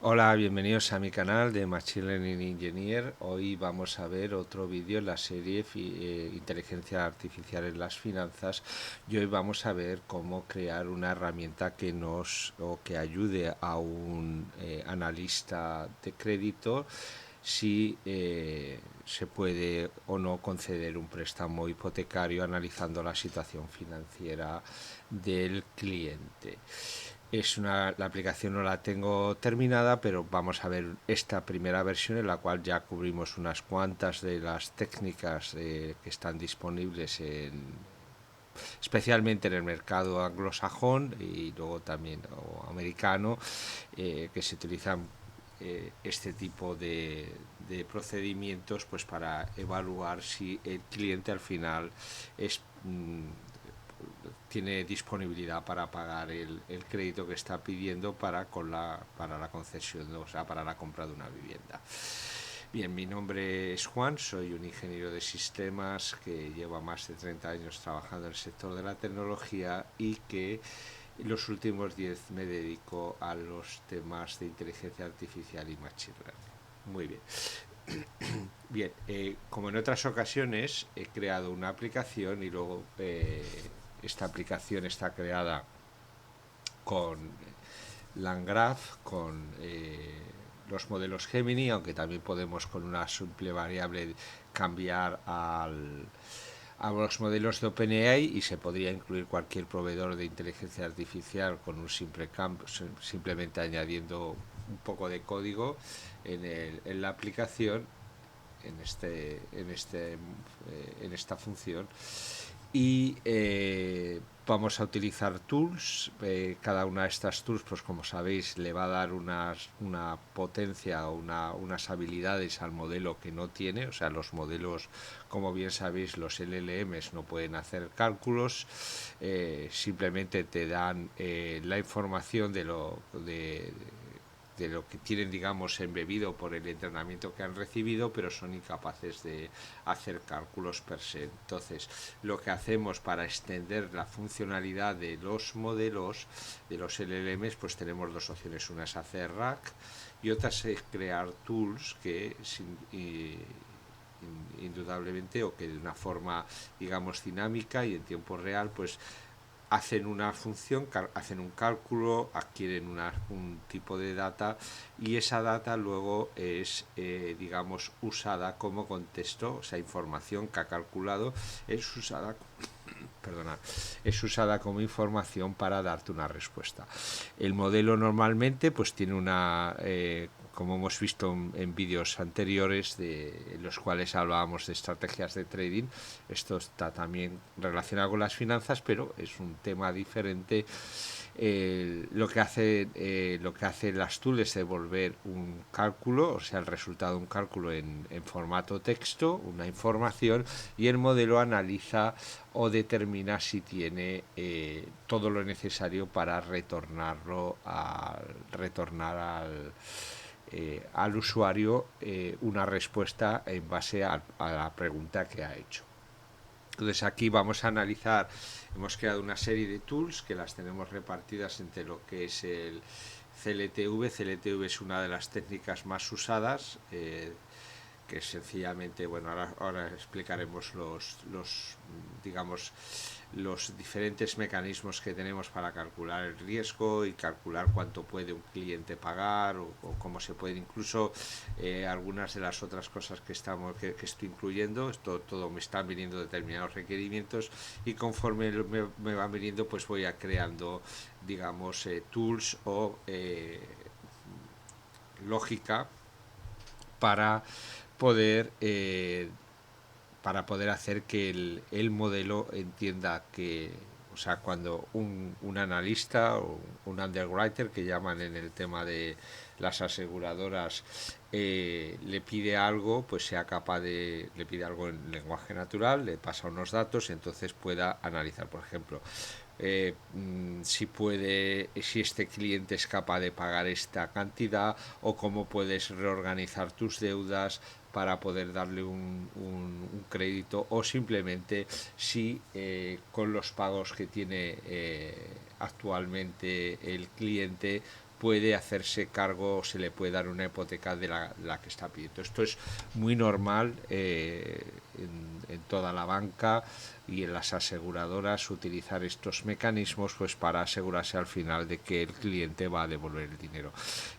Hola, bienvenidos a mi canal de Machine Learning Engineer. Hoy vamos a ver otro vídeo en la serie Inteligencia Artificial en las Finanzas y hoy vamos a ver cómo crear una herramienta que que ayude a un analista de crédito si se puede o no conceder un préstamo hipotecario analizando la situación financiera del cliente. La aplicación no la tengo terminada, pero vamos a ver esta primera versión en la cual ya cubrimos unas cuantas de las técnicas que están disponibles especialmente en el mercado anglosajón y luego también americano, que se utilizan este tipo de procedimientos pues para evaluar si el cliente al final es tiene disponibilidad para pagar el crédito que está pidiendo para la concesión, o sea, para la compra de una vivienda. Bien, mi nombre es Juan, soy un ingeniero de sistemas que lleva más de 30 años trabajando en el sector de la tecnología y que en los últimos 10 me dedico a los temas de inteligencia artificial y machine learning. Muy bien. Bien, como en otras ocasiones, he creado una aplicación y luego esta aplicación está creada con Landgraph, con los modelos Gemini, aunque también podemos con una simple variable cambiar a los modelos de OpenAI y se podría incluir cualquier proveedor de inteligencia artificial con un simple campo, simplemente añadiendo un poco de código en la aplicación en esta función y vamos a utilizar tools. Cada una de estas tools, pues como sabéis, le va a dar una potencia o unas habilidades al modelo que no tiene. O sea, los modelos, como bien sabéis, los LLMs no pueden hacer cálculos, simplemente te dan la información de lo que tienen, digamos, embebido por el entrenamiento que han recibido, pero son incapaces de hacer cálculos per se. Entonces, lo que hacemos para extender la funcionalidad de los modelos, de los LLMs, pues tenemos dos opciones. Una es hacer rack y otra es crear tools que indudablemente o que de una forma, digamos, dinámica y en tiempo real, pues hacen una función, hacen un cálculo, adquieren un tipo de data y esa data luego es, digamos, usada como contexto, o sea, información que ha calculado es usada, perdona, es usada como información para darte una respuesta. El modelo normalmente pues tiene como hemos visto en vídeos anteriores en los cuales hablábamos de estrategias de trading, esto está también relacionado con las finanzas, pero es un tema diferente. Lo que hace las tools es devolver un cálculo, o sea, el resultado de un cálculo en formato texto, una información, y el modelo analiza o determina si tiene todo lo necesario para retornar al usuario una respuesta en base a la pregunta que ha hecho. Entonces aquí vamos a analizar, hemos creado una serie de tools que las tenemos repartidas entre lo que es el CLTV. CLTV es una de las técnicas más usadas, que sencillamente, bueno, ahora explicaremos digamos, los diferentes mecanismos que tenemos para calcular el riesgo y calcular cuánto puede un cliente pagar o cómo se puede incluso algunas de las otras cosas que estoy incluyendo. Esto todo me están viniendo determinados requerimientos y conforme me van viniendo pues voy a creando, digamos, tools o lógica para poder hacer que el modelo entienda que, o sea, cuando un analista o un underwriter, que llaman en el tema de las aseguradoras, le pide algo, pues sea capaz le pide algo en lenguaje natural, le pasa unos datos, entonces pueda analizar, por ejemplo, si este cliente es capaz de pagar esta cantidad o cómo puedes reorganizar tus deudas para poder darle un crédito o simplemente si con los pagos que tiene actualmente el cliente puede hacerse cargo o se le puede dar una hipoteca de la que está pidiendo. Esto es muy normal en toda la banca y en las aseguradoras, utilizar estos mecanismos pues para asegurarse al final de que el cliente va a devolver el dinero.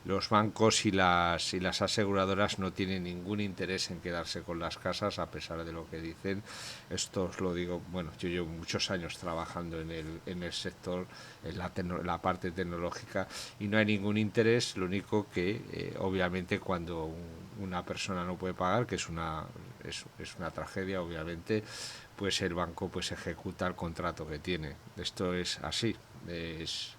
Los bancos y las aseguradoras no tienen ningún interés en quedarse con las casas, a pesar de lo que dicen. Esto os lo digo, bueno, yo llevo muchos años trabajando en el sector, en la parte tecnológica, y no hay ningún interés. Lo único que obviamente cuando una persona no puede pagar, que es una tragedia, obviamente, pues el banco pues ejecuta el contrato que tiene. Esto es así, es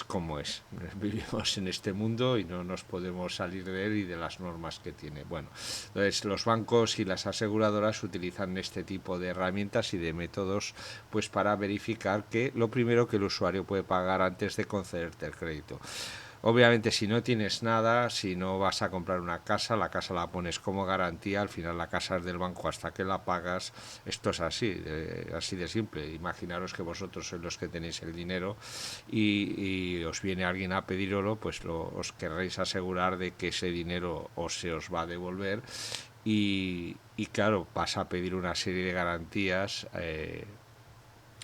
como es. Vivimos en este mundo y no nos podemos salir de él y de las normas que tiene. Bueno, entonces los bancos y las aseguradoras utilizan este tipo de herramientas y de métodos pues para verificar que lo primero, que el usuario puede pagar antes de concederte el crédito. Obviamente, si no tienes nada, si no vas a comprar una casa, la casa la pones como garantía, al final la casa es del banco hasta que la pagas. Esto es así, así de simple. Imaginaros que vosotros sois los que tenéis el dinero y os viene alguien a pedirlo, pues os querréis asegurar de que ese dinero se os va a devolver y claro, vas a pedir una serie de garantías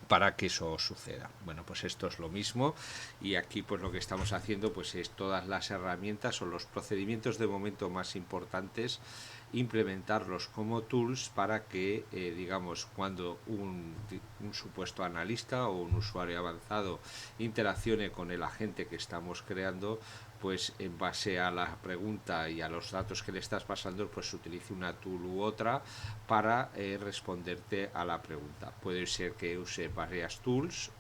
para que eso suceda. Bueno, pues esto es lo mismo, y aquí pues lo que estamos haciendo pues es todas las herramientas o los procedimientos de momento más importantes, implementarlos como tools para que digamos, cuando un supuesto analista o un usuario avanzado interaccione con el agente que estamos creando, pues en base a la pregunta y a los datos que le estás pasando, pues utilice una tool u otra para responderte a la pregunta. Puede ser que use varias tools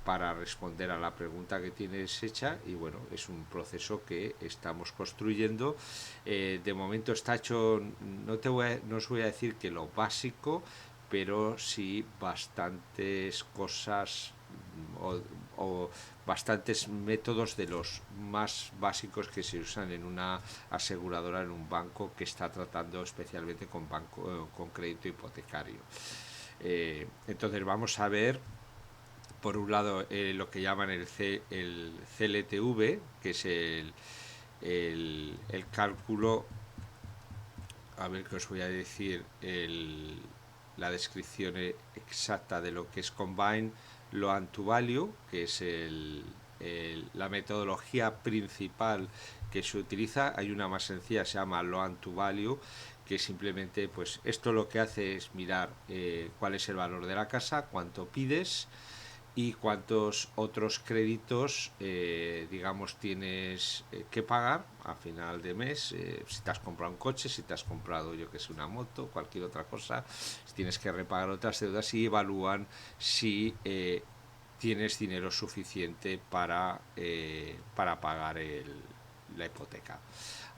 para responder a la pregunta que tienes hecha, y bueno, es un proceso que estamos construyendo. De momento está hecho, no os voy a decir que lo básico, pero sí bastantes cosas o bastantes métodos de los más básicos que se usan en una aseguradora, en un banco que está tratando especialmente con crédito hipotecario. Entonces vamos a ver, por un lado, lo que llaman el CLTV, que es el cálculo, a ver qué os voy a decir, la descripción exacta de lo que es Combined Loan to Value, que es la metodología principal que se utiliza. Hay una más sencilla, se llama Loan to Value, que simplemente pues esto lo que hace es mirar cuál es el valor de la casa, cuánto pides y cuántos otros créditos digamos tienes que pagar a final de mes, si te has comprado un coche, si te has comprado, yo que sé, una moto, cualquier otra cosa, si tienes que repagar otras deudas, y evalúan si tienes dinero suficiente para pagar la hipoteca.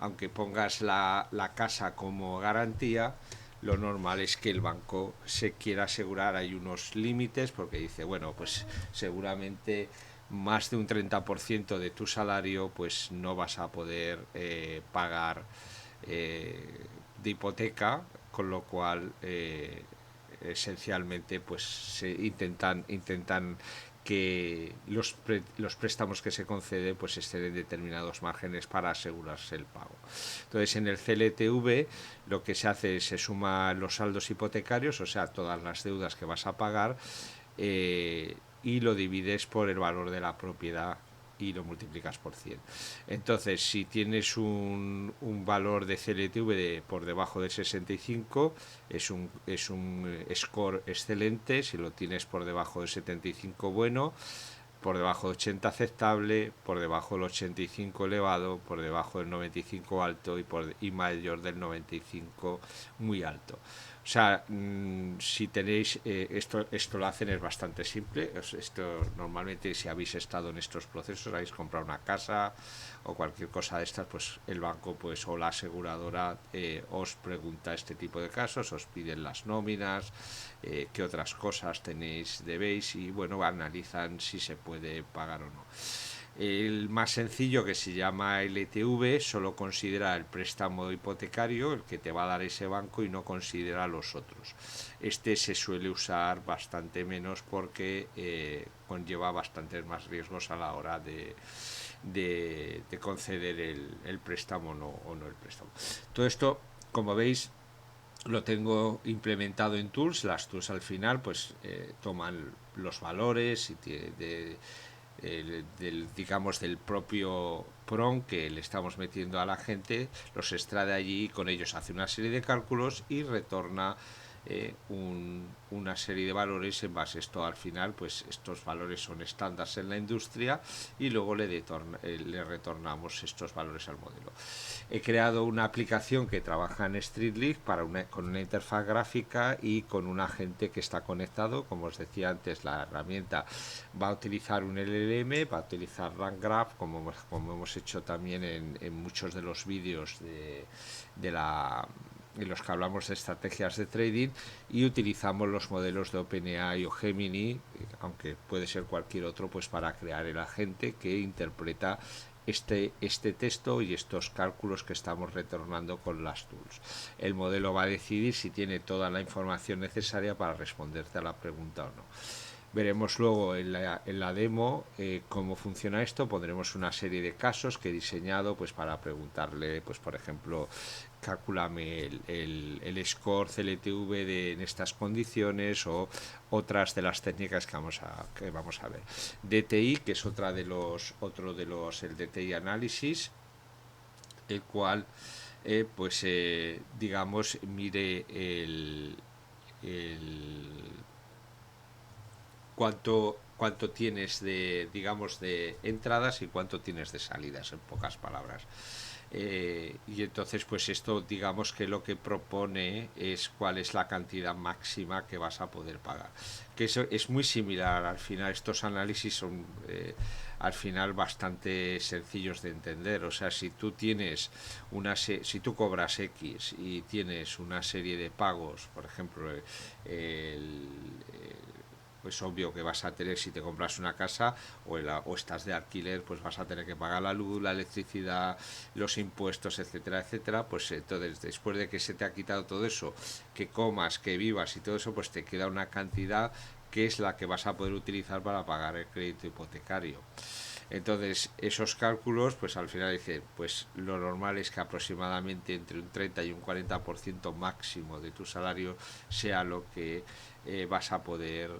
Aunque pongas la casa como garantía, lo normal es que el banco se quiera asegurar. Hay unos límites, porque dice, bueno, pues seguramente más de un 30% de tu salario pues no vas a poder pagar de hipoteca, con lo cual esencialmente pues se intentan que los préstamos que se conceden pues estén en determinados márgenes para asegurarse el pago. Entonces, en el CLTV lo que se hace es se suman los saldos hipotecarios, o sea, todas las deudas que vas a pagar, y lo divides por el valor de la propiedad y lo multiplicas por 100. Entonces, si tienes un valor de CLTV por debajo de 65, es un score excelente. Si lo tienes por debajo de 75, bueno; por debajo de 80, aceptable; por debajo del 85, elevado; por debajo del 95, alto; y mayor del 95, muy alto. O sea, si tenéis esto lo hacen, es bastante simple. Esto normalmente, si habéis estado en estos procesos, habéis comprado una casa o cualquier cosa de estas, pues el banco pues o la aseguradora os pregunta este tipo de casos, os piden las nóminas, qué otras cosas debéis, y bueno, analizan si se puede pagar o no. El más sencillo, que se llama LTV, solo considera el préstamo hipotecario, el que te va a dar ese banco, y no considera los otros. Este se suele usar bastante menos porque conlleva bastantes más riesgos a la hora de conceder el préstamo o no el préstamo. Todo esto, como veis, lo tengo implementado en tools. Las tools al final pues toman los valores y digamos del propio PRON que le estamos metiendo a la gente, los extrae de allí y con ellos hace una serie de cálculos y retorna una serie de valores en base a esto. Al final pues estos valores son estándares en la industria y luego le retornamos estos valores al modelo. He creado una aplicación que trabaja en Street League con una interfaz gráfica y con un agente que está conectado. Como os decía antes, la herramienta va a utilizar un LLM, va a utilizar LangGraph, como hemos hecho también en muchos de los vídeos en los que hablamos de estrategias de trading, y utilizamos los modelos de OpenAI o Gemini, aunque puede ser cualquier otro, pues para crear el agente que interpreta este texto y estos cálculos que estamos retornando con las tools. El modelo va a decidir si tiene toda la información necesaria para responderte a la pregunta o no. Veremos luego en la demo cómo funciona esto. Pondremos una serie de casos que he diseñado pues para preguntarle, pues por ejemplo, calculame el score CLTV en estas condiciones, o otras de las técnicas que vamos a ver. DTI, que es otro de los el DTI análisis, el cual digamos mire cuánto tienes de entradas y cuánto tienes de salidas, en pocas palabras. Y entonces pues esto, digamos que lo que propone es cuál es la cantidad máxima que vas a poder pagar, que eso es muy similar. Al final estos análisis son al final bastante sencillos de entender. O sea, si tú cobras X y tienes una serie de pagos, por ejemplo pues obvio que vas a tener, si te compras una casa o estás de alquiler, pues vas a tener que pagar la luz, la electricidad, los impuestos, etcétera, etcétera. Pues entonces, después de que se te ha quitado todo eso, que comas, que vivas y todo eso, pues te queda una cantidad que es la que vas a poder utilizar para pagar el crédito hipotecario. Entonces, esos cálculos, pues al final dice, pues lo normal es que aproximadamente entre un 30 y un 40% máximo de tu salario sea lo que vas a poder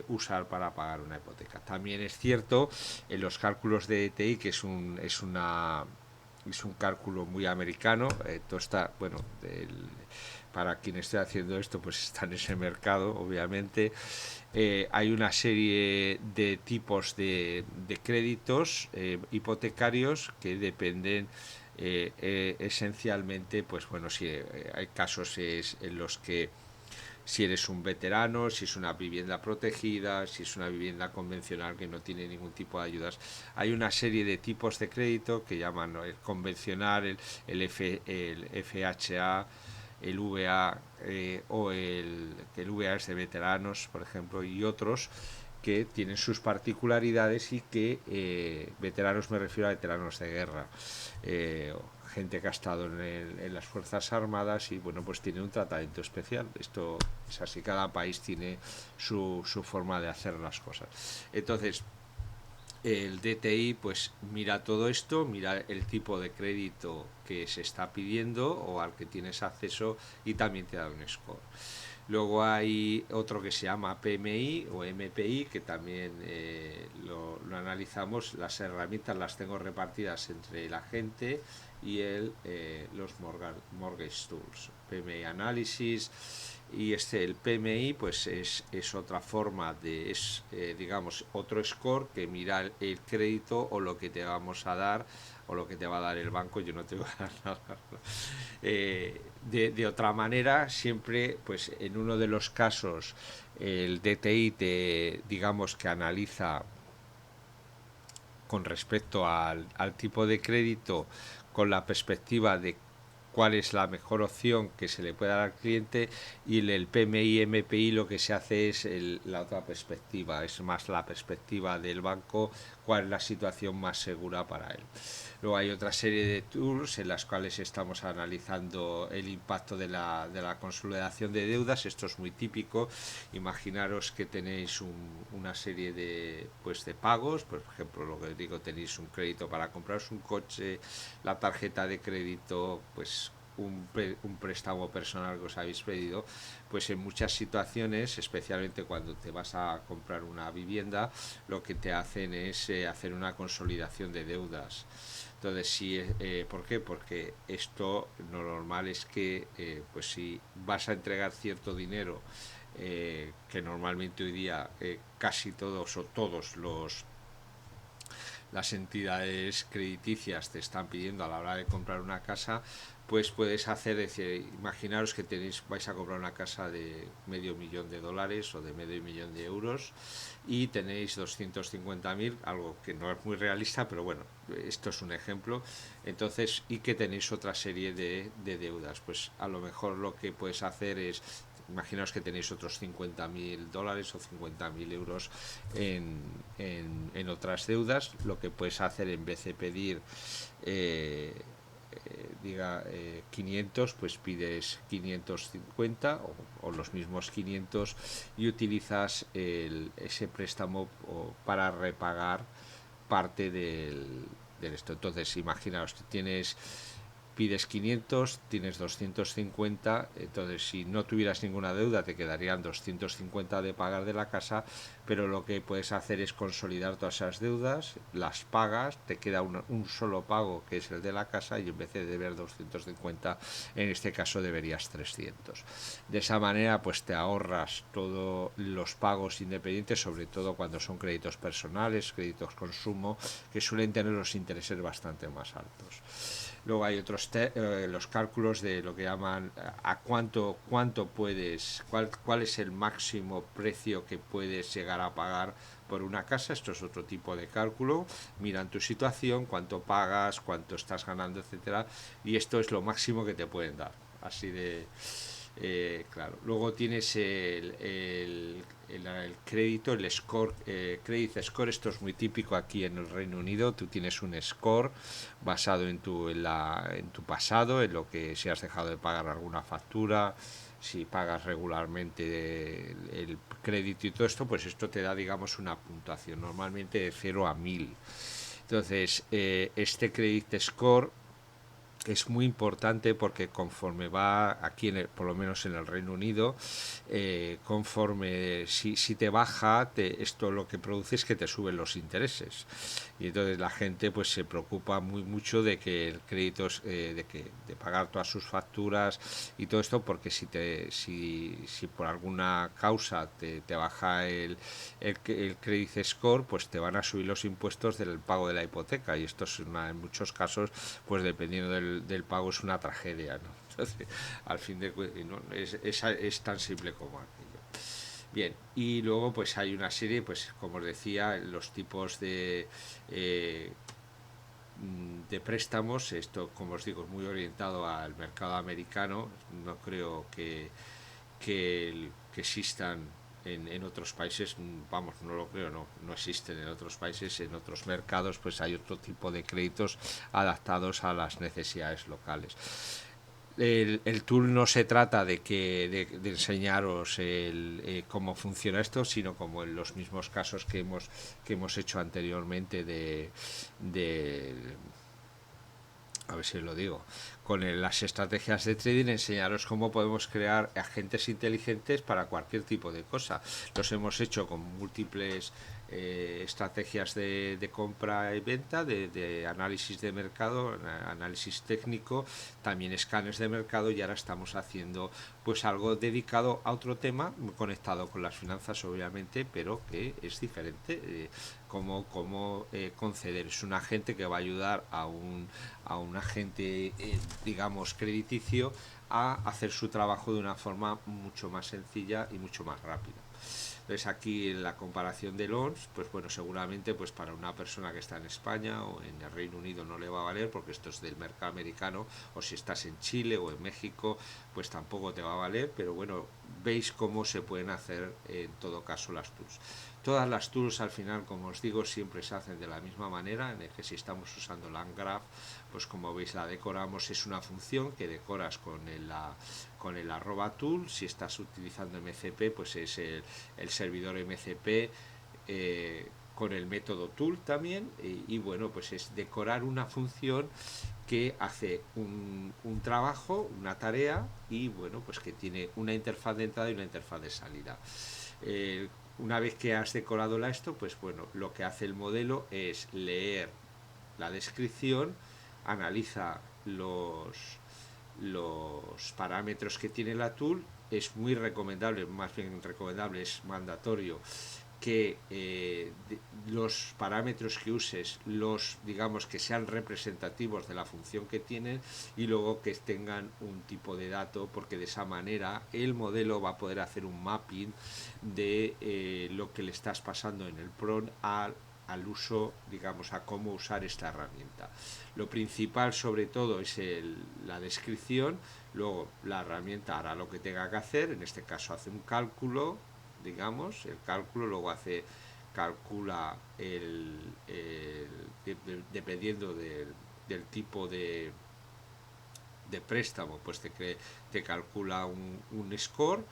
usar para pagar una hipoteca. También es cierto en los cálculos de ETI que es un cálculo muy americano. Todo está, bueno, para quien esté haciendo esto, pues está en ese mercado, obviamente. Hay una serie de tipos de créditos hipotecarios que dependen esencialmente, pues bueno, si hay casos en los que si eres un veterano, si es una vivienda protegida, si es una vivienda convencional que no tiene ningún tipo de ayudas. Hay una serie de tipos de crédito que llaman, ¿no?, el convencional, el FHA, el VA o que el VA es de veteranos, por ejemplo, y otros que tienen sus particularidades y que veteranos me refiero a veteranos de guerra, gente que ha estado en las Fuerzas Armadas y bueno, pues tiene un tratamiento especial. Esto es así, cada país tiene su forma de hacer las cosas. Entonces, el DTI pues mira todo esto, mira el tipo de crédito que se está pidiendo o al que tienes acceso y también te da un score. Luego hay otro que se llama PMI o MPI, que también lo analizamos. Las herramientas las tengo repartidas entre el agente y los mortgage tools. PMI análisis, y el PMI pues es otra forma digamos otro score que mira el crédito o lo que te vamos a dar o lo que te va a dar el banco. Yo no te voy a dar nada. De otra manera, siempre pues en uno de los casos el DTI digamos que analiza con respecto al tipo de crédito con la perspectiva de cuál es la mejor opción que se le puede dar al cliente, y el PMI, MPI lo que se hace es la otra perspectiva, es más la perspectiva del banco, cuál es la situación más segura para él. Luego hay otra serie de tools en las cuales estamos analizando el impacto de la consolidación de deudas. Esto es muy típico. Imaginaros que tenéis una serie de pagos, por ejemplo, lo que digo, tenéis un crédito para compraros un coche, la tarjeta de crédito, pues un préstamo personal que os habéis pedido. Pues en muchas situaciones, especialmente cuando te vas a comprar una vivienda, lo que te hacen es hacer una consolidación de deudas. Entonces, sí, ¿por qué? Porque esto lo normal es que, pues si vas a entregar cierto dinero, que normalmente hoy día casi todos o todos las entidades crediticias te están pidiendo a la hora de comprar una casa, pues puedes hacer, decir, imaginaros que vais a comprar una casa de $500,000 o de €500,000 y tenéis 250.000, algo que no es muy realista, pero bueno, esto es un ejemplo. Entonces, y que tenéis otra serie de deudas, pues a lo mejor lo que puedes hacer es, imaginaos que tenéis otros $50.000 o €50.000 en otras deudas. Lo que puedes hacer, en vez de pedir 500, pues pides 550 o los mismos 500 y utilizas ese préstamo para repagar parte del esto. Entonces, imaginaos que pides 500, tienes 250, entonces si no tuvieras ninguna deuda te quedarían 250 de pagar de la casa, pero lo que puedes hacer es consolidar todas esas deudas, las pagas, te queda un solo pago que es el de la casa, y en vez de deber 250, en este caso deberías 300. De esa manera pues te ahorras todos los pagos independientes, sobre todo cuando son créditos personales, créditos consumo, que suelen tener los intereses bastante más altos. Luego hay los cálculos de lo que llaman a cuánto puedes, cuál es el máximo precio que puedes llegar a pagar por una casa. Esto es otro tipo de cálculo. Miran tu situación, cuánto pagas, cuánto estás ganando, etcétera, y esto es lo máximo que te pueden dar. Así de claro. Luego tienes el crédito, el score, credit score. Esto es muy típico aquí en el Reino Unido. Tú tienes un score basado en tu pasado, en lo que, si has dejado de pagar alguna factura, si pagas regularmente el crédito y todo esto, pues esto te da, digamos, una puntuación normalmente de 0 a 1000. Entonces, este credit score es muy importante porque conforme va aquí, por lo menos en el Reino Unido, conforme si te baja, esto lo que produce es que te suben los intereses, y entonces la gente pues se preocupa mucho de que el crédito, de pagar todas sus facturas y todo esto, porque si por alguna causa te baja el credit score, pues te van a subir los impuestos del pago de la hipoteca, y esto es en muchos casos, pues dependiendo del pago, es una tragedia, ¿no? Entonces, al fin de cuentas, ¿no? Es tan simple como aquello. Bien, y luego pues hay una serie, pues como os decía, los tipos de préstamos. Esto, como os digo, es muy orientado al mercado americano. No creo que existan en otros países, vamos, no lo creo, no existen en otros países. En otros mercados pues hay otro tipo de créditos adaptados a las necesidades locales. El tool no se trata de enseñaros cómo funciona esto, sino como en los mismos casos que hemos hecho anteriormente de a ver si lo digo, con las estrategias de trading, enseñaros cómo podemos crear agentes inteligentes para cualquier tipo de cosa. Los hemos hecho con múltiples estrategias de compra y venta, de análisis de mercado, análisis técnico, también escáneres de mercado, y ahora estamos haciendo pues algo dedicado a otro tema, conectado con las finanzas obviamente, pero que es diferente. Cómo conceder, es un agente que va a ayudar a un agente, digamos, crediticio, a hacer su trabajo de una forma mucho más sencilla y mucho más rápida. Entonces aquí en la comparación de LONS, pues bueno, seguramente pues para una persona que está en España o en el Reino Unido no le va a valer porque esto es del mercado americano, o si estás en Chile o en México, pues tampoco te va a valer, pero bueno, veis cómo se pueden hacer en todo caso las tools. Todas las tools al final, como os digo, siempre se hacen de la misma manera, en el que si estamos usando LangGraph, pues como veis la decoramos, es una función que decoras con el @tool. Si estás utilizando MCP, pues es el servidor MCP con el método tool también, y bueno, pues es decorar una función que hace un trabajo, una tarea, y bueno, pues que tiene una interfaz de entrada y una interfaz de salida. Una vez que has decorado esto, pues bueno, lo que hace el modelo es leer la descripción, analiza los parámetros que tiene la tool. Es muy recomendable, más bien recomendable, es mandatorio que los parámetros que uses, digamos que sean representativos de la función que tienen, y luego que tengan un tipo de dato, porque de esa manera el modelo va a poder hacer un mapping de lo que le estás pasando en el prompt al uso, digamos, a cómo usar esta herramienta. Lo principal sobre todo es la descripción, luego la herramienta hará lo que tenga que hacer, en este caso hace un cálculo, digamos, el cálculo, luego calcula dependiendo del tipo de préstamo, pues te calcula un score,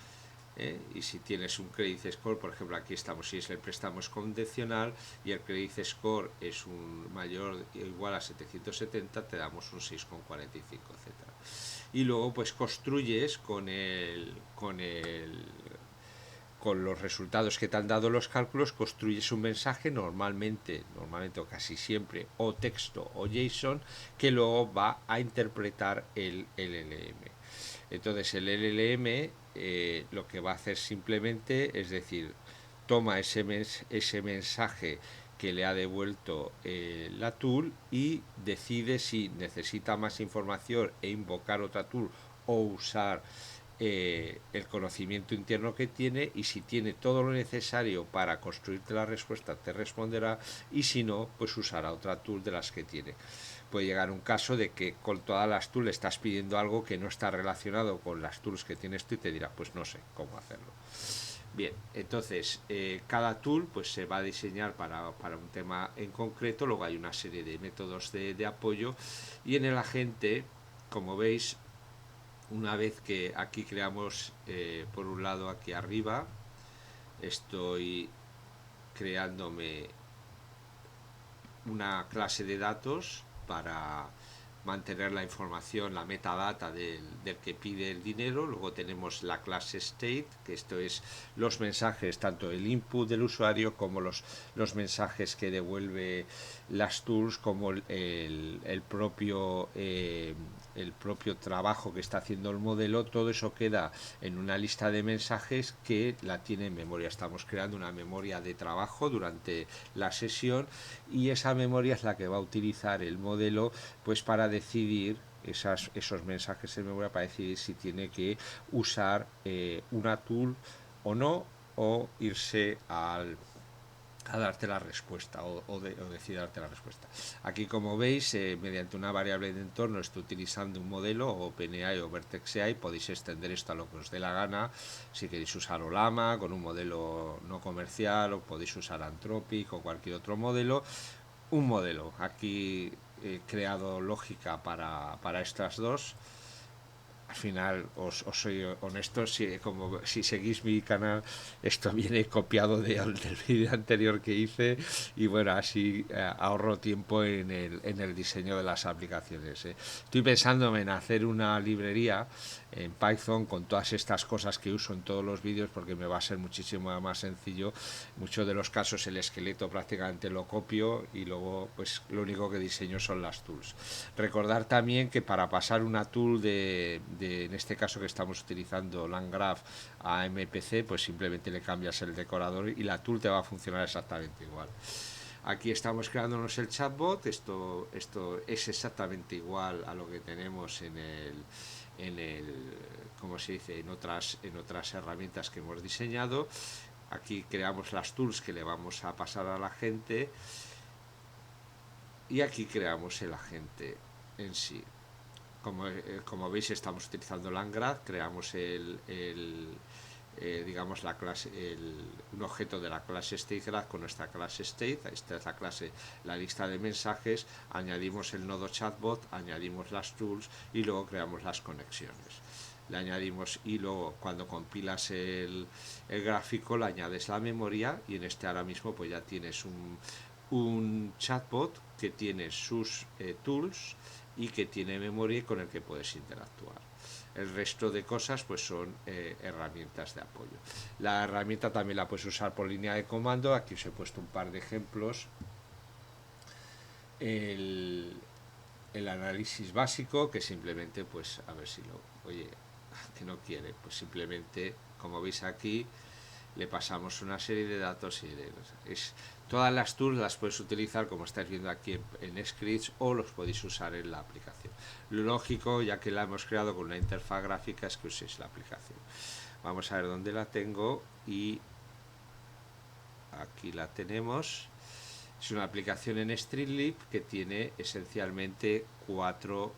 y si tienes un credit score, por ejemplo aquí estamos, si es el préstamo es convencional y el credit score es un mayor o igual a 770, te damos un 6,45, etcétera. Y luego pues construyes con los resultados que te han dado los cálculos, construyes un mensaje, normalmente o casi siempre, o texto o JSON, que luego va a interpretar el LLM. Entonces el LLM lo que va a hacer simplemente es decir, toma ese mensaje que le ha devuelto la tool y decide si necesita más información e invocar otra tool o usar el conocimiento interno que tiene, y si tiene todo lo necesario para construirte la respuesta te responderá, y si no, pues usará otra tool de las que tiene. Puede llegar un caso de que con todas las tools estás pidiendo algo que no está relacionado con las tools que tienes tú y te dirá pues no sé cómo hacerlo. Bien, entonces cada tool pues se va a diseñar para un tema en concreto, luego hay una serie de métodos de apoyo, y en el agente, como veis, una vez que aquí creamos, por un lado aquí arriba, estoy creándome una clase de datos para mantener la información, la metadata del que pide el dinero. Luego tenemos la clase state, que esto es los mensajes, tanto el input del usuario como los mensajes que devuelve las tools, como el propio trabajo que está haciendo el modelo. Todo eso queda en una lista de mensajes que la tiene en memoria. Estamos creando una memoria de trabajo durante la sesión, y esa memoria es la que va a utilizar el modelo pues para decidir esos mensajes en memoria, para decidir si tiene que usar una tool o no, o irse a darte la respuesta, o decide darte la respuesta. Aquí, como veis, mediante una variable de entorno estoy utilizando un modelo OpenAI o Vertex AI. Podéis extender esto a lo que os dé la gana. Si queréis usar Olama con un modelo no comercial, o podéis usar Anthropic o cualquier otro modelo. Un modelo, aquí he creado lógica para estas dos. Al final os soy honesto, si seguís mi canal, esto viene copiado del vídeo anterior que hice, y bueno, así ahorro tiempo en el diseño de las aplicaciones. Estoy pensando en hacer una librería en Python con todas estas cosas que uso en todos los vídeos, porque me va a ser muchísimo más sencillo. Muchos de los casos el esqueleto prácticamente lo copio, y luego pues lo único que diseño son las tools. Recordar también que para pasar una tool en este caso que estamos utilizando LangGraph a MPC, pues simplemente le cambias el decorador y la tool te va a funcionar exactamente igual. Aquí estamos creándonos el chatbot. Esto es exactamente igual a lo que tenemos en el ¿cómo se dice? En otras herramientas que hemos diseñado. Aquí creamos las tools que le vamos a pasar a la gente y aquí creamos el agente en sí. Como veis, estamos utilizando Landgraph, creamos digamos la clase, un objeto de la clase StateGraph con nuestra clase State. Esta es la clase, la lista de mensajes, añadimos el nodo chatbot, añadimos las tools y luego creamos las conexiones. Le añadimos y luego cuando compilas el gráfico le añades la memoria y en este ahora mismo pues ya tienes un chatbot que tiene sus tools y que tiene memoria y con el que puedes interactuar. El resto de cosas pues son herramientas de apoyo. La herramienta también la puedes usar por línea de comando. Aquí os he puesto un par de ejemplos. El análisis básico, que simplemente pues a ver si oye, que no quiere, pues simplemente como veis aquí le pasamos una serie de datos y todas las tools las puedes utilizar como estáis viendo aquí en Scratch o los podéis usar en la aplicación. Lo lógico, ya que la hemos creado con una interfaz gráfica, es que uséis la aplicación. Vamos a ver dónde la tengo y aquí la tenemos. Es una aplicación en Streamlit que tiene esencialmente cuatro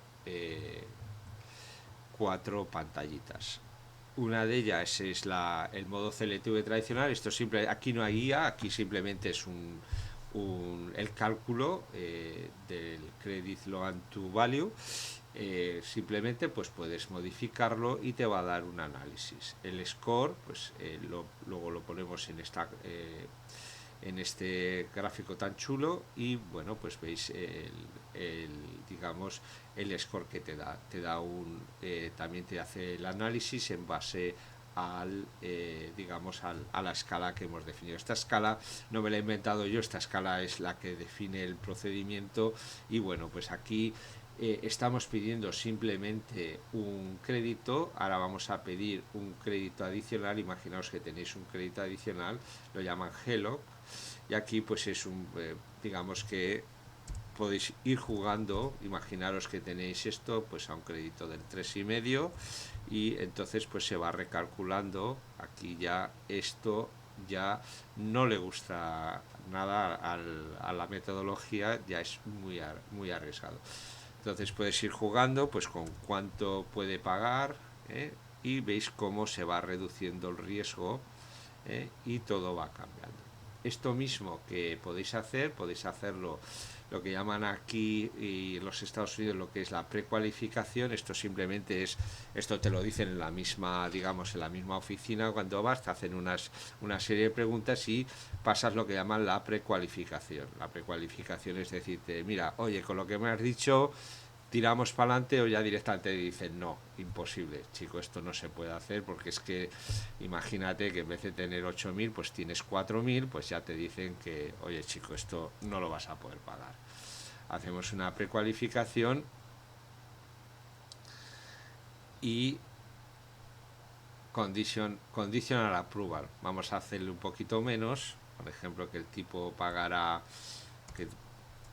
pantallitas. Una de ellas es el modo CLTV tradicional. Esto simple, aquí no hay guía, aquí simplemente es el cálculo del credit loan to value. Simplemente pues puedes modificarlo y te va a dar un análisis. El score pues luego lo ponemos en este gráfico tan chulo y bueno, pues veis digamos el score que te da también te hace el análisis en base digamos a la escala que hemos definido. Esta escala no me la he inventado yo, esta escala es la que define el procedimiento y bueno, pues aquí estamos pidiendo simplemente un crédito. Ahora vamos a pedir un crédito adicional. Imaginaos que tenéis un crédito adicional, lo llaman Hello, y aquí pues es digamos que podéis ir jugando. Imaginaros que tenéis esto pues a un crédito del 3,5 y entonces pues se va recalculando. Aquí ya esto ya no le gusta nada a la metodología, ya es muy arriesgado. Entonces puedes ir jugando pues con cuánto puede pagar y veis cómo se va reduciendo el riesgo y todo va cambiando. Esto mismo que podéis hacerlo lo que llaman aquí y en los Estados Unidos lo que es la precualificación. Esto simplemente esto te lo dicen en la misma, digamos, en la misma oficina. Cuando vas te hacen una serie de preguntas y pasas lo que llaman la precualificación. La precualificación es decirte, mira, oye, con lo que me has dicho tiramos para adelante, o ya directamente dicen no, imposible, chico, esto no se puede hacer porque es que imagínate que en vez de tener 8.000 pues tienes 4.000, pues ya te dicen que oye chico, esto no lo vas a poder pagar. Hacemos una precualificación y conditional approval. Vamos a hacerle un poquito menos, por ejemplo que el tipo pagará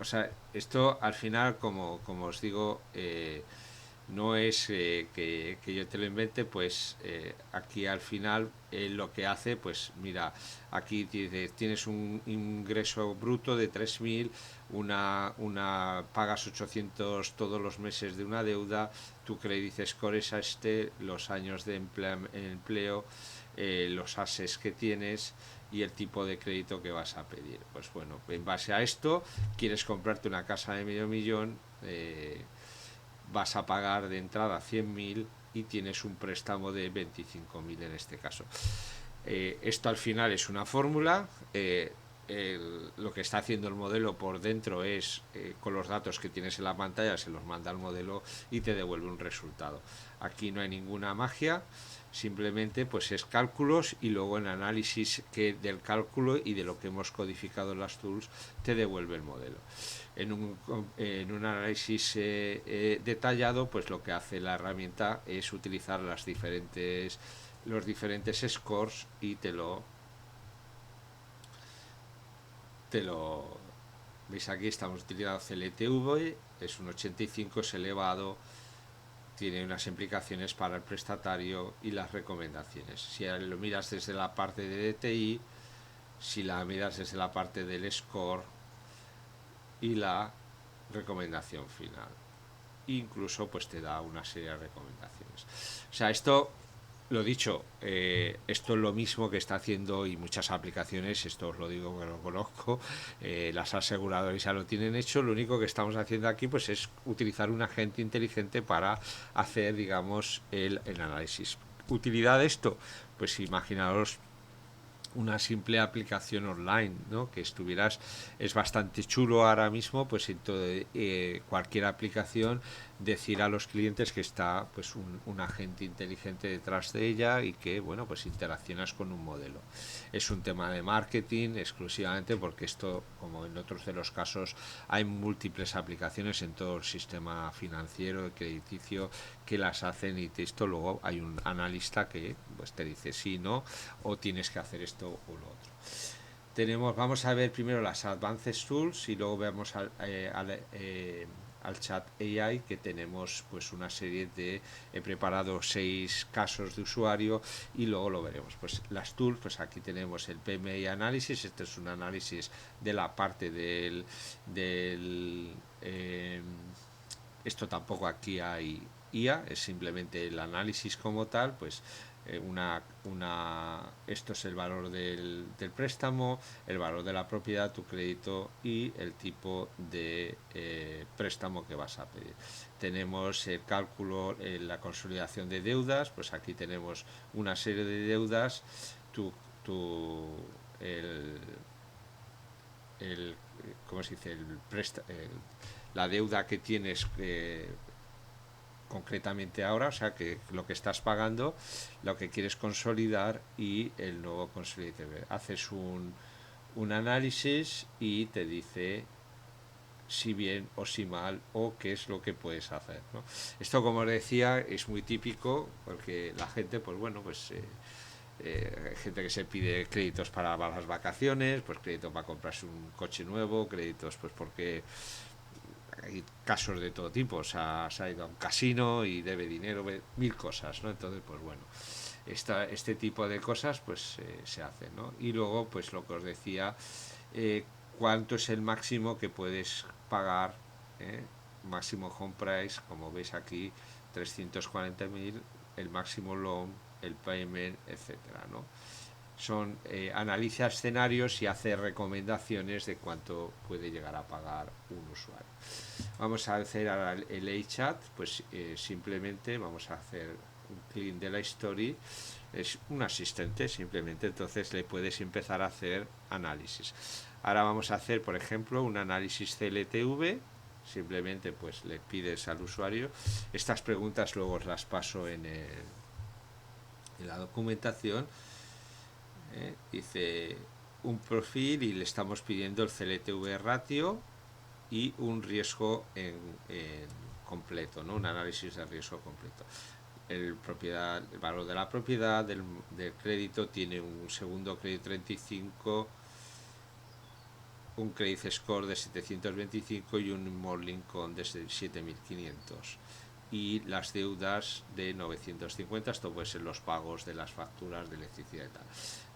o sea, esto al final, como os digo, no es que yo te lo invente, pues aquí al final lo que hace, pues mira, aquí tienes un ingreso bruto de 3.000, pagas 800 todos los meses de una deuda, tu credit score es los años de empleo, los assets que tienes y el tipo de crédito que vas a pedir. Pues bueno, en base a esto, quieres comprarte una casa de medio millón, vas a pagar de entrada 100.000 y tienes un préstamo de 25.000 en este caso. Esto al final es una fórmula. Lo que está haciendo el modelo por dentro es con los datos que tienes en la pantalla se los manda al modelo y te devuelve un resultado. Aquí no hay ninguna magia, simplemente pues es cálculos y luego en análisis del cálculo y de lo que hemos codificado en las tools te devuelve el modelo. En un análisis detallado, pues lo que hace la herramienta es utilizar los diferentes scores y te lo veis aquí. Estamos utilizando CLTV, es un 85, es elevado, tiene unas implicaciones para el prestatario y las recomendaciones. Si lo miras desde la parte de DTI, si la miras desde la parte del score y la recomendación final. Incluso pues te da una serie de recomendaciones. O sea, esto, lo dicho, esto es lo mismo que está haciendo y muchas aplicaciones, esto os lo digo que lo conozco, las aseguradoras ya lo tienen hecho. Lo único que estamos haciendo aquí pues es utilizar un agente inteligente para hacer, digamos, el análisis. ¿Utilidad de esto? Pues imaginaos una simple aplicación online, ¿no? Que estuvieras, es bastante chulo ahora mismo, pues en todo, cualquier aplicación, decir a los clientes que está pues un agente inteligente detrás de ella y que, bueno, pues interaccionas con un modelo. Es un tema de marketing exclusivamente, porque esto, como en otros de los casos, hay múltiples aplicaciones en todo el sistema financiero y crediticio que las hacen, y esto luego hay un analista que pues te dice sí, no, o tienes que hacer esto o lo otro. Vamos a ver primero las Advanced Tools y luego vemos al chat AI, que tenemos pues una serie de, he preparado 6 casos de usuario y luego lo veremos. Pues las tools, pues aquí tenemos el PMI Analysis. Este es un análisis de la parte del esto tampoco aquí hay IA, es simplemente el análisis como tal. Pues esto es el valor del préstamo, el valor de la propiedad, tu crédito y el tipo de préstamo que vas a pedir. Tenemos el cálculo, la consolidación de deudas. Pues aquí tenemos una serie de deudas, el, ¿cómo se dice? La deuda que tienes concretamente ahora, o sea, que lo que estás pagando, lo que quieres consolidar y el nuevo consolidar. Haces un análisis y te dice si bien o si mal, o qué es lo que puedes hacer, ¿no? Esto, como os decía, es muy típico, porque la gente, pues bueno, pues hay gente que se pide créditos para las vacaciones, pues crédito para comprarse un coche nuevo, créditos pues porque hay casos de todo tipo. O sea, se ha ido a un casino y debe dinero, mil cosas, ¿no? Entonces, pues bueno, este tipo de cosas pues se hacen, ¿no? Y luego, pues lo que os decía, cuánto es el máximo que puedes pagar, máximo home price, como veis aquí, 340.000, el máximo loan, el payment, etcétera, ¿no? Son, analiza escenarios y hace recomendaciones de cuánto puede llegar a pagar un usuario. Vamos a hacer ahora el iChat. Pues simplemente vamos a hacer un clean de la story. Es un asistente simplemente, entonces le puedes empezar a hacer análisis. Ahora vamos a hacer, por ejemplo, un análisis CLTV. Simplemente pues le pides al usuario estas preguntas, luego os las paso en la documentación. Dice un perfil y le estamos pidiendo el CLTV ratio y un riesgo en completo, ¿no? Un análisis de riesgo completo. El valor de la propiedad, del crédito, tiene un segundo crédito 35, un credit score de 725 y un Morning con de 7500, y las deudas de 950. Esto puede ser los pagos de las facturas de electricidad y tal.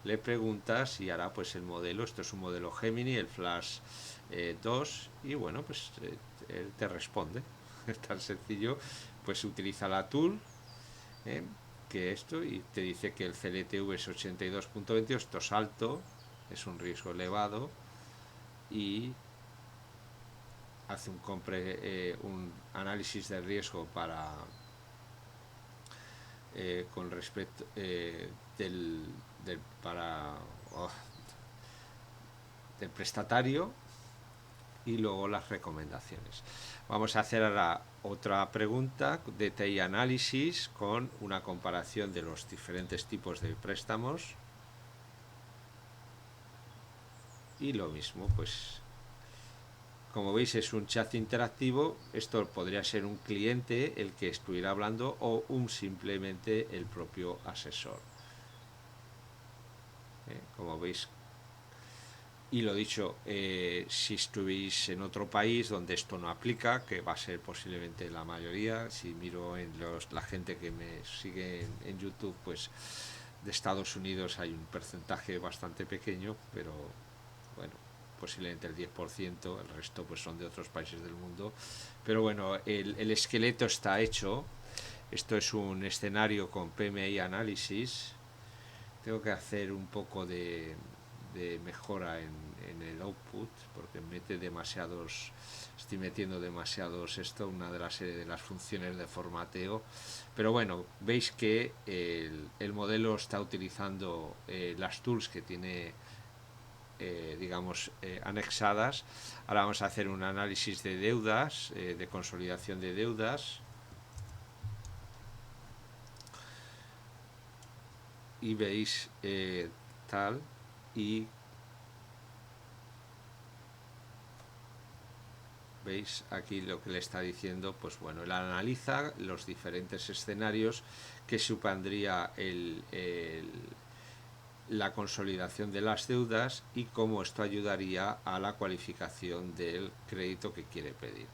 Le preguntas y hará pues el modelo. Esto es un modelo Gemini, el Flash 2, y bueno, pues él te responde. Es tan sencillo. Pues utiliza la tool, que esto, y te dice que el CLTV es 82.22, esto es alto, es un riesgo elevado, y hace un análisis de riesgo para con respecto del prestatario, y luego las recomendaciones. Vamos a hacer ahora otra pregunta de TI análisis con una comparación de los diferentes tipos de préstamos, y lo mismo, pues como veis es un chat interactivo. Esto podría ser un cliente el que estuviera hablando o simplemente el propio asesor, como veis. Y lo dicho, si estuvierais en otro país donde esto no aplica, que va a ser posiblemente la mayoría, si miro en la gente que me sigue en YouTube, pues de Estados Unidos hay un porcentaje bastante pequeño, pero bueno, posiblemente el 10%, el resto pues son de otros países del mundo. Pero bueno, el esqueleto está hecho. Esto es un escenario con PMI análisis. Tengo que hacer un poco de mejora en el output porque mete demasiados, estoy metiendo demasiados esto, una de las serie de las funciones de formateo, pero bueno, veis que el modelo está utilizando las tools que tiene digamos anexadas. Ahora vamos a hacer un análisis de deudas, de consolidación de deudas, y veis tal, y veis aquí lo que le está diciendo, pues bueno, él analiza los diferentes escenarios que supondría la consolidación de las deudas y cómo esto ayudaría a la cualificación del crédito que quiere pedir.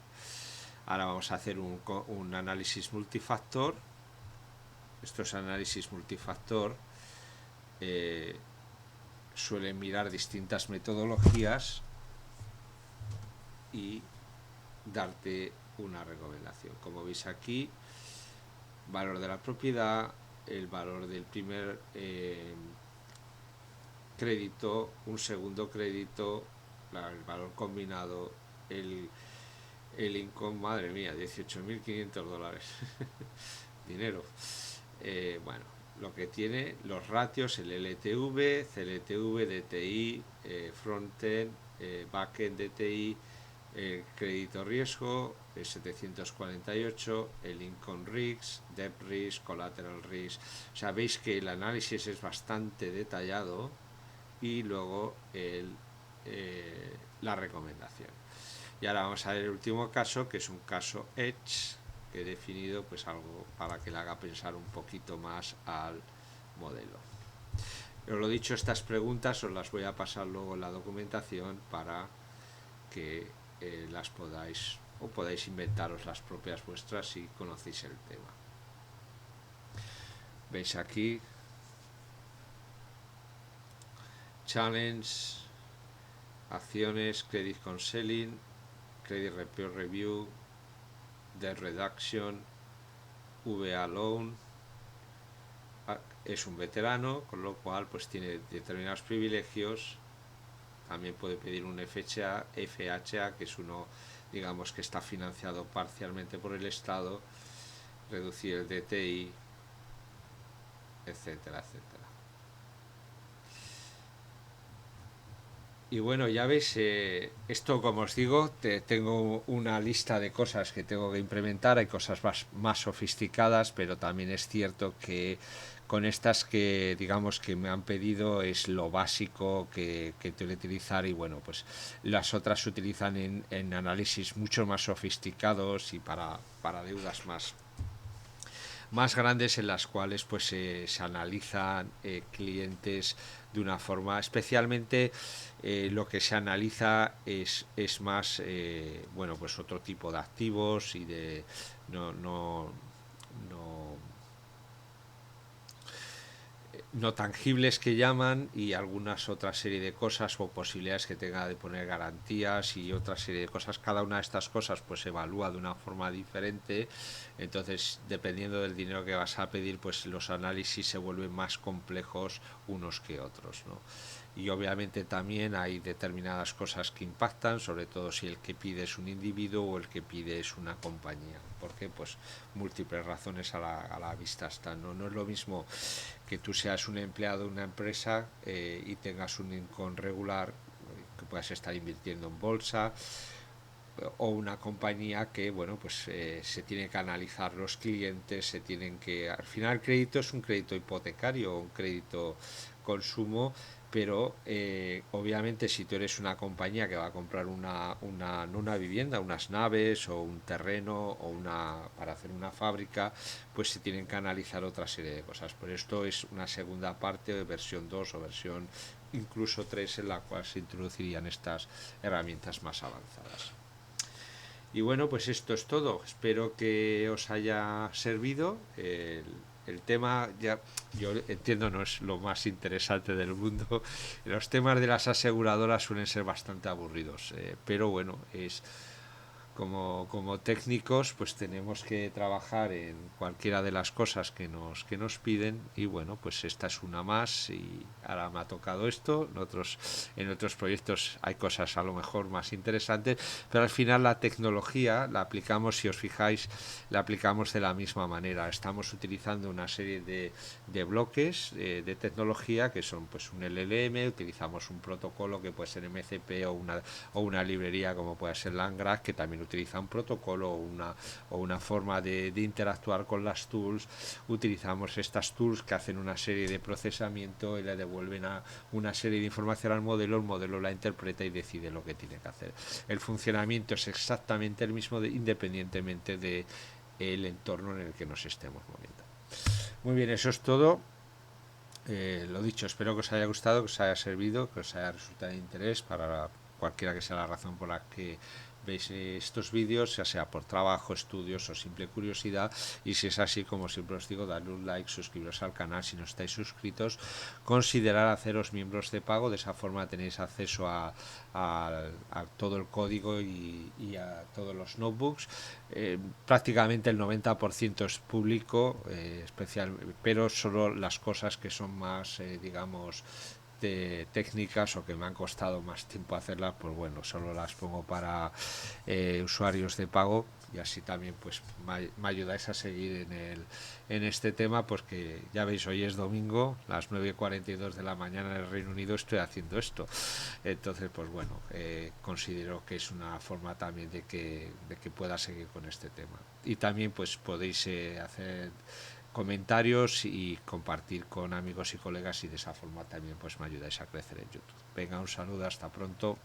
Ahora vamos a hacer un análisis multifactor. Esto es análisis multifactor. Suelen mirar distintas metodologías y darte una recomendación. Como veis aquí, valor de la propiedad, el valor del primer crédito, un segundo crédito, el valor combinado, el income, madre mía, 18.500 dólares. Dinero. Bueno, lo que tiene, los ratios, el LTV, CLTV, DTI, frontend, backend DTI, el crédito riesgo, el 748, el income risk, debt risk, collateral risk. O sea, veis que el análisis es bastante detallado y luego la recomendación. Y ahora vamos a ver el último caso, que es un caso Edge, que he definido pues algo para que le haga pensar un poquito más al modelo. Pero lo dicho, estas preguntas os las voy a pasar luego en la documentación para que las podáis o podáis inventaros las propias vuestras si conocéis el tema. Veis aquí challenge, acciones, credit counseling, credit repair review, debt reduction, VA loan. Es un veterano, con lo cual pues tiene determinados privilegios. También puede pedir un FHA, que es uno, digamos, que está financiado parcialmente por el Estado, reducir el DTI, etcétera, etcétera. Y bueno, ya veis, esto como os digo, tengo una lista de cosas que tengo que implementar, hay cosas más sofisticadas, pero también es cierto que con estas que digamos que me han pedido es lo básico que tengo que utilizar, y bueno, pues las otras se utilizan en análisis mucho más sofisticados y para deudas más grandes, en las cuales pues se analizan clientes de una forma especialmente lo que se analiza es más bueno, pues otro tipo de activos y de no no tangibles que llaman, y algunas otra serie de cosas o posibilidades que tenga de poner garantías y otra serie de cosas. Cada una de estas cosas pues se evalúa de una forma diferente, entonces dependiendo del dinero que vas a pedir pues los análisis se vuelven más complejos unos que otros, ¿no? Y obviamente también hay determinadas cosas que impactan, sobre todo si el que pide es un individuo o el que pide es una compañía, porque pues múltiples razones a la vista están, ¿no? No es lo mismo que tú seas un empleado de una empresa y tengas un income regular, que puedas estar invirtiendo en bolsa, o una compañía que bueno, pues se tiene que analizar los clientes, se tienen que, al final el crédito es un crédito hipotecario o un crédito consumo, pero obviamente si tú eres una compañía que va a comprar no una vivienda, unas naves o un terreno o para hacer una fábrica, pues se tienen que analizar otra serie de cosas. Por esto es una segunda parte de versión 2 o versión incluso 3 en la cual se introducirían estas herramientas más avanzadas. Y bueno, pues esto es todo. Espero que os haya servido. El tema, ya yo entiendo, no es lo más interesante del mundo. Los temas de las aseguradoras suelen ser bastante aburridos, pero bueno, como técnicos pues tenemos que trabajar en cualquiera de las cosas que nos piden, y bueno, pues esta es una más y ahora me ha tocado esto. En otros proyectos hay cosas a lo mejor más interesantes, pero al final la tecnología la aplicamos, si os fijáis, la aplicamos de la misma manera. Estamos utilizando una serie de bloques de tecnología que son pues un LLM, utilizamos un protocolo que puede ser MCP o una librería como puede ser LangGraph, que también utiliza un protocolo o una forma de interactuar con las tools. Utilizamos estas tools que hacen una serie de procesamiento y le devuelven una serie de información al modelo, el modelo la interpreta y decide lo que tiene que hacer. El funcionamiento es exactamente el mismo independientemente de el entorno en el que nos estemos moviendo. Muy bien, eso es todo. Lo dicho, espero que os haya gustado, que os haya servido, que os haya resultado de interés para cualquiera que sea la razón por la que veis estos vídeos, ya sea por trabajo, estudios o simple curiosidad. Y si es así, como siempre os digo, darle un like, suscribiros al canal si no estáis suscritos, considerar haceros miembros de pago. De esa forma tenéis acceso a todo el código y a todos los notebooks. Prácticamente el 90% es público, pero solo las cosas que son más, digamos, de técnicas o que me han costado más tiempo hacerlas, pues bueno, solo las pongo para usuarios de pago, y así también pues me ayudáis a seguir en este tema, porque ya veis, hoy es domingo, las 9:42 de la mañana en el Reino Unido estoy haciendo esto. Entonces pues bueno, considero que es una forma también de que pueda seguir con este tema. Y también pues podéis hacer comentarios y compartir con amigos y colegas, y de esa forma también pues me ayudáis a crecer en YouTube. Venga, un saludo, hasta pronto.